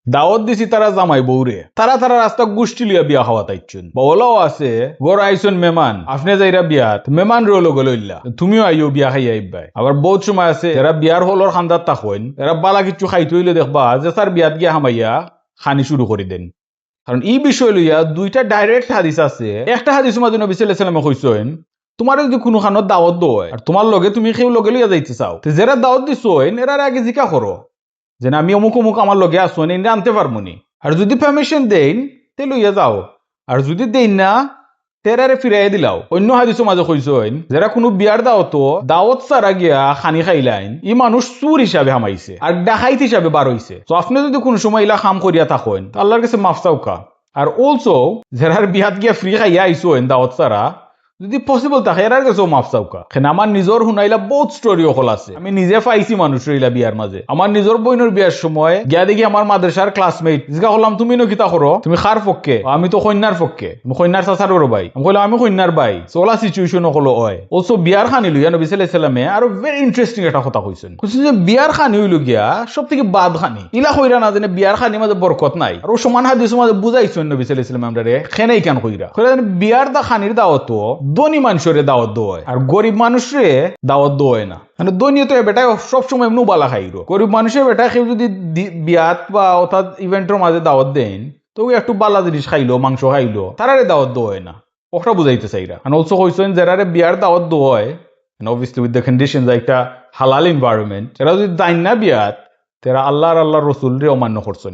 দাওয়াত দিছি তারা জামাই বউরে, তারা রাস্তা গোষ্ঠী লিয়া বিয়া খাওয়া তাইছুন। বলাও আছে গড় আইসুন মেমান, আপনি যাইরা বিয়াত মেমান রোলো গলইলা, তুমিও আইও বিয়া খাই আইবাই। আবার বহুত সময় আছে যারা বিয়ার হলর খান্দার তাকইন, এরা বালা কিছু খাইতে হইলে দেখবা যে তার বিয়াত গিয়া হামাইয়া খানি শুরু করে দেন। কারণ এই বিষয় লইয়া দুইটা ডাইরেক্ট হাদিস আছে। একটা হাদিস মাঝে নবী সাল্লাল্লাহু আলাইহি ওয়াসাল্লাম কইছেন, তোমার যদি কোনো খানত দাওয়াত দয় আর তোমার লগে তুমি কেউ লগে লইয়া যাইতে চাও, তো যারা দাওয়াত দিছইন এরার আগে জিকা করো যে না আমি অমুক অমুক আমার লগে আসো না আনতে পারবো নি। আর যদি পারমিশন দেন তে লইয়া যাও, আর যদি দেন না তেরারে ফিরাই দিলাও। অন্য হাদিসও মাঝে কইছেন যারা কোনো বিয়ার দাওয়াত ছাড়া গিয়া খানি খাইলাইন ই মানুষ চুর হিসাবে হামাইছে আর ডাকাইত হিসাবে বার হইছে। তো আপনি যদি কোনো সময় ইলা কাম করিয়া থাকেন আল্লাহর কাছে মাফ চাওকা। আর অলসো যারার বিয়াত গিয়া ফ্রি খাইয়া আইসেন দাওয়াত ছাড়া, যদি পসিবল থাকে এরার কাছেও মাফ চাওকা। আমার নিজের শুনাইলা বহুত স্টোরি অকল আছে, আমি নিজে পাইছি মানুষ রইলা বিয়ার মাঝে। আমার নিজের বইনের বিয়ার সময় গিয়া দেখি আমার মাদ্রাসার ক্লাসমেট জিজ্ঞা করলাম তুমি নো কিতা করো, তুমি কার পক্ষে? আমি তো কন্যার পক্ষে, আমি কন্যার চাচার বড় ভাই। আমি কইলাম আমি কন্যার ভাই। চলা সিচুয়েশন হলো হয় অলসো বিয়ার খানি লইয়া নবী সাল্লাল্লাহু আলাইহি ওয়াসাল্লামে আরো ভেরি ইন্টারেস্টিং একটা কথা কইছেন। কইছেন যে বিয়ার খানি হইল গিয়া সব থেকে বাদ খানি। ইলা কইরা না জানে বিয়ার খানি মাঝে বরকত নাই। আর ও সমান হাদিস মাঝে বুঝাইছেন নবী সাল্লাল্লাহু আলাইহি ওয়াসাল্লাম আমরারে খেনেই কেন কইরা বিয়ার দা খানির দাওয়াত ধনী মানুষের দাওয়াত দেয় আর গরিব মানুষরে দাওয়াত দেয় না। মানে ধনী তো বেটা সবসময় এমনি বালা খাইরো, গরিব মানুষের বেটা কেউ যদি বিয়াত বা অর্থাৎ ইভেন্টের মাঝে দাওয়াত দেন তো একটু বালা জিনিস খাইলো, মাংস খাইলো, তারারে দাওয়াত দেয় না। ওটা বুঝাইতে চাইরা। and also কইছেন যারারে বিয়ার দাওয়াত দেয় and obviously with the conditions একটা হালাল environment, এরা যদি দাইন না বিয়াত তারা আল্লাহর রসুল রে অমান্য করছেন।